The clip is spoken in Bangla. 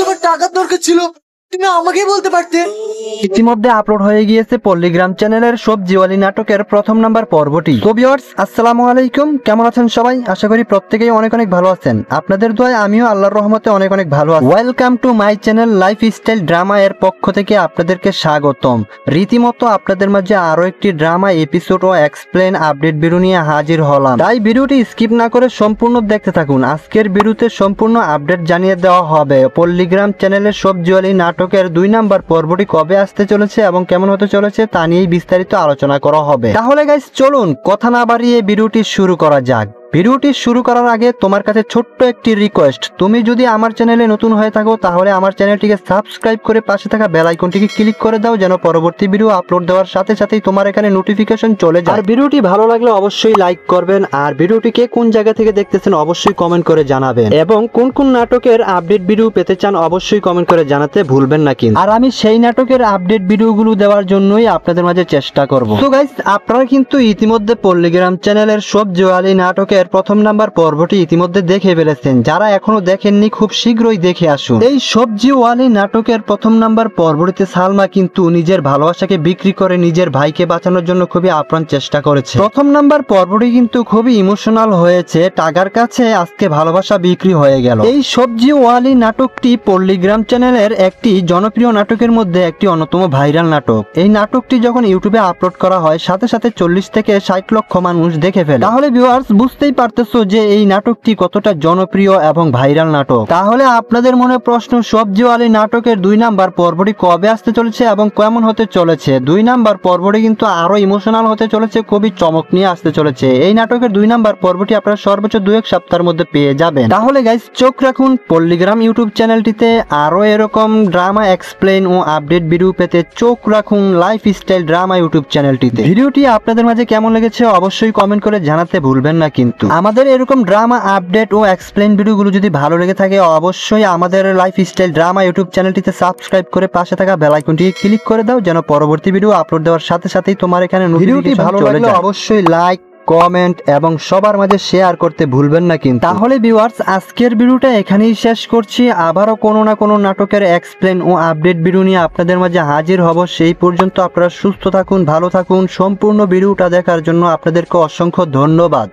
তোমার টাকার দরকার ছিল, তুমি আমাকেই বলতে পারতে। ইতিমধ্যে আপলোড হয়ে গিয়েছে পল্লীগ্রাম চ্যানেলের সবজিওয়ালি নাটকের প্রথম নাম্বার পর্বটি। তো ভিউয়ার্স, আসসালামু আলাইকুম, কেমন আছেন সবাই? আশা করি প্রত্যেকেই অনেক অনেক ভালো আছেন। আপনাদের দোয়ায় আমিও আল্লাহর রহমতে অনেক অনেক ভালো আছি। Welcome to my channel lifestyle drama এর পক্ষ থেকে আপনাদেরকে স্বাগতম। রীতিমতো আপনাদের মাঝে আরো একটি ড্রামা এপিসোড ও এক্সপ্লেন আপডেট ভিডিও নিয়ে হাজির হলাম। তাই ভিডিওটি স্কিপ না করে সম্পূর্ণ দেখতে থাকুন। আজকের ভিডিওতে সম্পূর্ণ আপডেট জানিয়ে দেওয়া হবে পল্লীগ্রাম চ্যানেলের সবজিওয়ালি নাটকের 2 নাম্বার পর্বটি কবে আসতে চলেছে এবং কেমন হতে চলেছে তা নিয়েই বিস্তারিত আলোচনা করা হবে। তাহলে গাইস চলুন কথা না বাড়িয়ে ভিডিওটি শুরু করা যাক। ভিডিওটি শুরু করার আগে তোমার কাছে ছোট্ট একটি রিকোয়েস্ট, তুমি যদি আমার চ্যানেলে নতুন হয়ে থাকো তাহলে আমার চ্যানেলটিকে সাবস্ক্রাইব করে পাশে থাকা বেল আইকনটিকে ক্লিক করে দাও, যেন পরবর্তী ভিডিও আপলোড দেওয়ার সাথে সাথেই তোমার এখানে নোটিফিকেশন চলে যায়। আর ভিডিওটি ভালো লাগলে অবশ্যই লাইক করবেন, আর ভিডিওটিকে কোন জায়গা থেকে দেখতেছেন অবশ্যই কমেন্ট করে জানাবেন, এবং কোন কোন নাটকের আপডেট ভিডিও পেতে চান অবশ্যই কমেন্ট করে জানাতে ভুলবেন না কিন্তু। আর আমি সেই নাটকের আপডেট ভিডিওগুলো দেওয়ার জন্যই আপনাদের মাঝে চেষ্টা করব। তো গাইস, আপনারা কিন্তু ইতিমধ্যে পল্লীগ্রাম চ্যানেলের সবজিওয়ালি নাটকের প্রথম নাম্বার পর্বটি ইতিমধ্যে দেখে ফেলেছেন। যারা এখনো দেখেননি খুব শীঘ্রই দেখে আসুন। এই সবজিওয়ালি নাটকের প্রথম নাম্বার পর্বটিতে সালমা কিন্তু নিজের ভালোবাসাকে বিক্রি করে নিজের ভাইকে বাঁচানোর জন্য খুবই আপ্রাণ চেষ্টা করেছে। প্রথম নাম্বার পর্বটি কিন্তু খুবই ইমোশনাল হয়েছে। টাকার কাছে আজকে ভালোবাসা বিক্রি হয়ে গেল। এই সবজিওয়ালি নাটকটি পল্লীগ্রাম চ্যানেলের একটি জনপ্রিয় নাটকের মধ্যে একটি অন্যতম ভাইরাল নাটক। এই নাটকটি যখন ইউটিউবে আপলোড করা হয় সাথে সাথে 40 থেকে 60 লক্ষ মানুষ দেখে ফেলে। তাহলে ভিউয়ার্স বুঝতেই পারতেছো যে এই নাটকটি কতটা জনপ্রিয় এবং ভাইরাল নাটক। তাহলে আপনাদের মনে প্রশ্ন, সবজিওয়ালি নাটকের 2 নাম্বার পর্বটি কবে আসতে চলেছে এবং কেমন হতে চলেছে? 2 নাম্বার পর্বটি কিন্তু আরো ইমোশনাল হতে চলেছে, খুবই চমক নিয়ে আসতে চলেছে। এই নাটকের 2 নাম্বার পর্বটি আপনারা সর্বোচ্চ 2-1 সপ্তাহের মধ্যে পেয়ে যাবেন। তাহলে গাইস চোখ রাখুন পল্লীগ্রাম ইউটিউব চ্যানেলটিতে। আরো এরকম ড্রামা এক্সপ্লেন ও আপডেট ভিডিও পেতে চোখ রাখুন লাইফস্টাইল ড্রামা ইউটিউব চ্যানেলটিতে। ভিডিওটি আপনাদের মাঝে কেমন লেগেছে অবশ্যই কমেন্ট করে জানাতে ভুলবেন না কিন্তু। আমাদের এরকম ড্রামা আপডেট ও এক্সপ্লেন ভিডিওগুলো যদি ভালো লেগে থাকে অবশ্যই আমাদের লাইফস্টাইল ড্রামা ইউটিউব চ্যানেলটিতে সাবস্ক্রাইব করে পাশে থাকা বেল আইকনটিকে ক্লিক করে দাও, যেন পরবর্তী ভিডিও আপলোড দেওয়ার সাথে সাথেই তোমার এখানে ভিডিওটি ভালো লাগলে অবশ্যই লাইক, কমেন্ট এবং সবার মাঝে শেয়ার করতে ভুলবেন না কিন্তু। তাহলে ভিউয়ার্স, আজকের ভিডিওটা এখানেই শেষ করছি। আবারও কোনো না কোনো নাটকের এক্সপ্লেন ও আপডেট ভিডিও নিয়ে আপনাদের মাঝে হাজির হব। সেই পর্যন্ত আপনারা সুস্থ থাকুন, ভালো থাকুন। সম্পূর্ণ ভিডিওটা দেখার জন্য আপনাদেরকে অসংখ্য ধন্যবাদ।